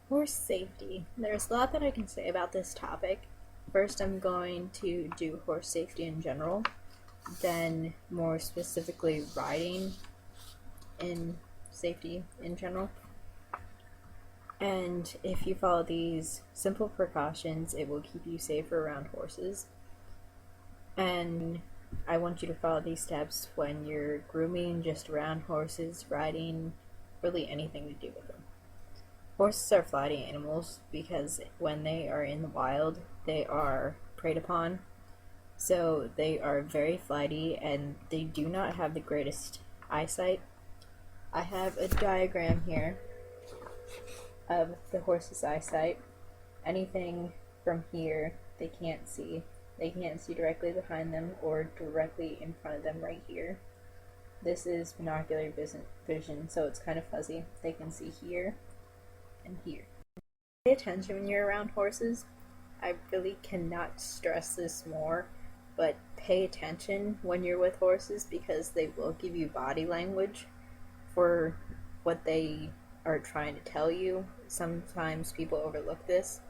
Horse safety. There's a lot that I can say about this topic. First, I'm going to do horse safety in general, then, more specifically, riding in safety in general. And if you follow these simple precautions, it will keep you safer around horses. And I want you to follow these steps when you're grooming, just around horses, riding, really anything to do with them. Horses are flighty animals because when they are in the wild, they are preyed upon. So they are very flighty and they do not have the greatest eyesight. I have a diagram here of the horse's eyesight. Anything from here they can't see. They can't see directly behind them or directly in front of them right here. This is binocular vision, so it's kind of fuzzy. They can see here and here. Pay attention when you're around horses. I really cannot stress this more, but pay attention when you're with horses because they will give you body language for what they are trying to tell you. Sometimes people overlook this.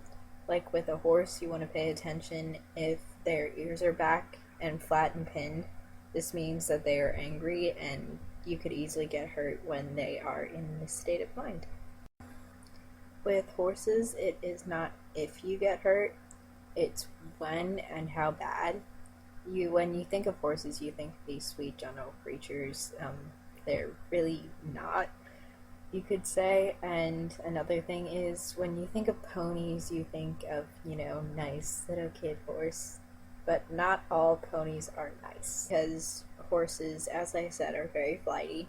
Like with a horse, you want to pay attention if their ears are back and flat and pinned. This means that they are angry and you could easily get hurt when they are in this state of mind. With horses, it is not if you get hurt, it's when and how bad. When you think of horses, you think of these sweet, gentle creatures. They're really not, you could say. And another thing is, when you think of ponies, you think of, nice little kid horse. But not all ponies are nice, because horses, as I said, are very flighty,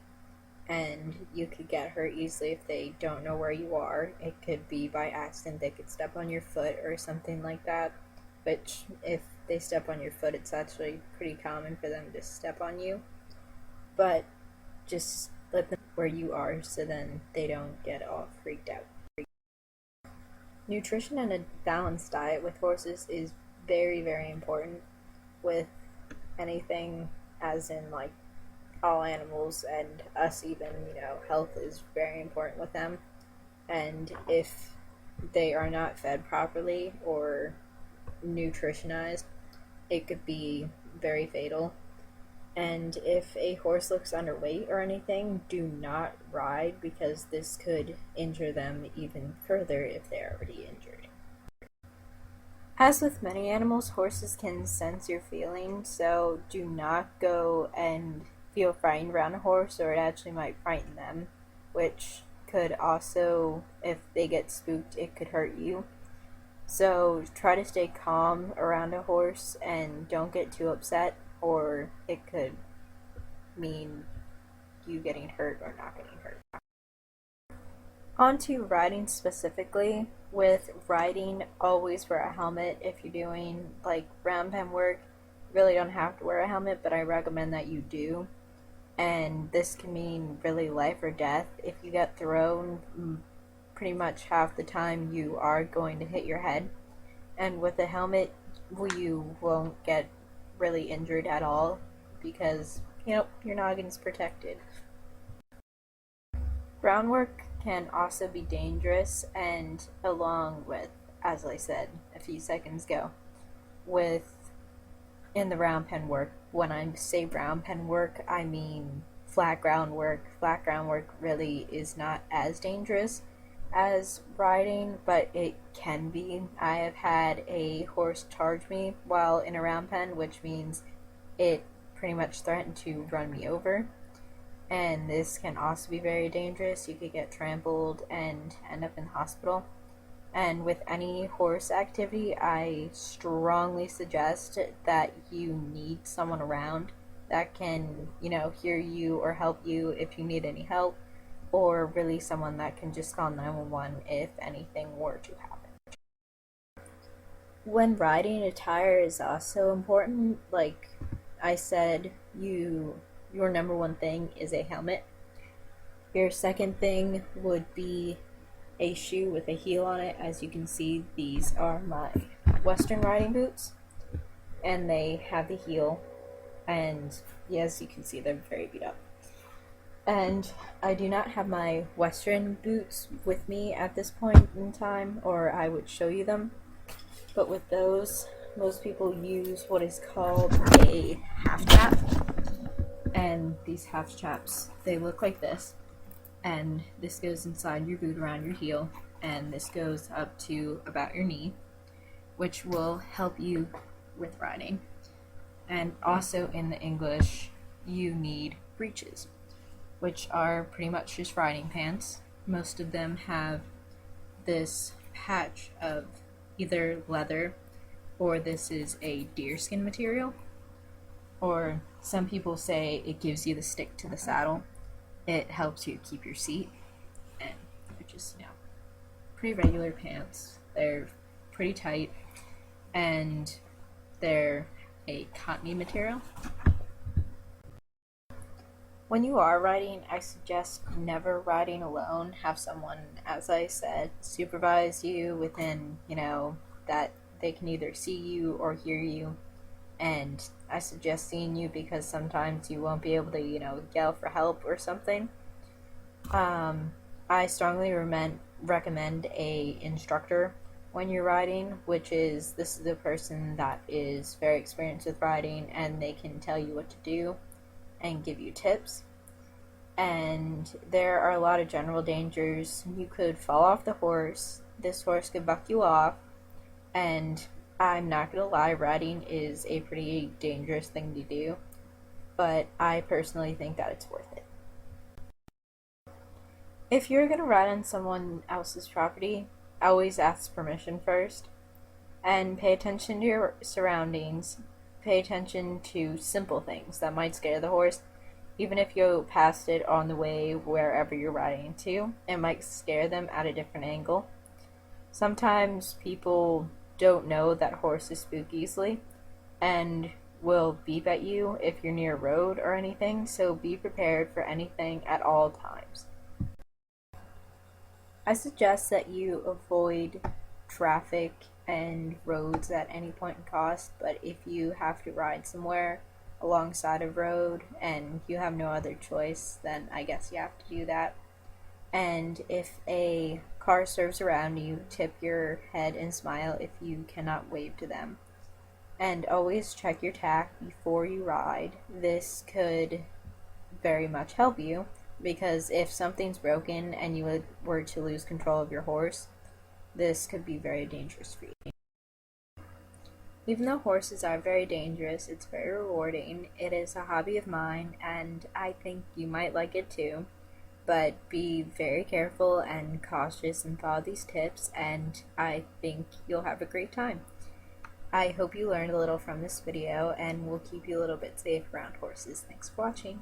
and you could get hurt easily if they don't know where you are. It could be by accident, they could step on your foot or something like that, which if they step on your foot, it's actually pretty common for them to step on you. But just let them know where you are so then they don't get all freaked out. Nutrition and a balanced diet with horses is very, very important with anything, as in like all animals and us even, health is very important with them. And if they are not fed properly or nutritionized, it could be very fatal. And if a horse looks underweight or anything, do not ride because this could injure them even further if they're already injured. As with many animals, horses can sense your feelings, so do not go and feel frightened around a horse, or it actually might frighten them, which could also, if they get spooked, it could hurt you. So try to stay calm around a horse and don't get too upset, or it could mean you getting hurt or not getting hurt. On to riding specifically. With riding, always wear a helmet. If you're doing like round pen work, you really don't have to wear a helmet, but I recommend that you do. And this can mean really life or death. If you get thrown, pretty much half the time you are going to hit your head. And with a helmet, you won't get really injured at all because, your noggin's protected. Groundwork can also be dangerous, and along with, as I said a few seconds ago, with in the round pen work, when I say round pen work, I mean flat ground work. Flat ground work really is not as dangerous as riding, but it can be. I have had a horse charge me while in a round pen, which means it pretty much threatened to run me over. And this can also be very dangerous. You could get trampled and end up in the hospital. And with any horse activity, I strongly suggest that you need someone around that can, hear you or help you if you need any help, or really someone that can just call 911 if anything were to happen. When riding, attire is also important. Like I said, your number one thing is a helmet. Your second thing would be a shoe with a heel on it. As you can see, these are my Western riding boots, and they have the heel, and yes, you can see they're very beat up. And I do not have my Western boots with me at this point in time, or I would show you them. But with those, most people use what is called a half chap. And these half chaps, they look like this. And this goes inside your boot around your heel, and this goes up to about your knee, which will help you with riding. And also in the English, you need breeches, which are pretty much just riding pants. Most of them have this patch of either leather, or this is a deerskin material, or some people say it gives you the stick to the saddle. It helps you keep your seat, and they're just, pretty regular pants. They're pretty tight, and they're a cottony material. When you are riding, I suggest never riding alone. Have someone, as I said, supervise you within, that they can either see you or hear you. And I suggest seeing you because sometimes you won't be able to, yell for help or something. I strongly recommend a instructor when you're riding, this is a person that is very experienced with riding, and they can tell you what to do and give you tips. And there are a lot of general dangers. You could fall off the horse, this horse could buck you off, and I'm not gonna lie, riding is a pretty dangerous thing to do, but I personally think that it's worth it. If you're gonna ride on someone else's property, always ask permission first, and pay attention to your surroundings. Pay attention to simple things that might scare the horse. Even if you passed it on the way wherever you're riding to, it might scare them at a different angle. Sometimes people don't know that horses spook easily and will beep at you if you're near a road or anything, so be prepared for anything at all times. I suggest that you avoid traffic and roads at any point in cost, but if you have to ride somewhere alongside a road and you have no other choice, then I guess you have to do that. And if a car serves around you, tip your head and smile if you cannot wave to them. And always check your tack before you ride. This could very much help you, because if something's broken and you were to lose control of your horse, this could be very dangerous for you. Even though horses are very dangerous, it's very rewarding. It is a hobby of mine, and I think you might like it too. But be very careful and cautious and follow these tips, and I think you'll have a great time. I hope you learned a little from this video, and will keep you a little bit safe around horses. Thanks for watching.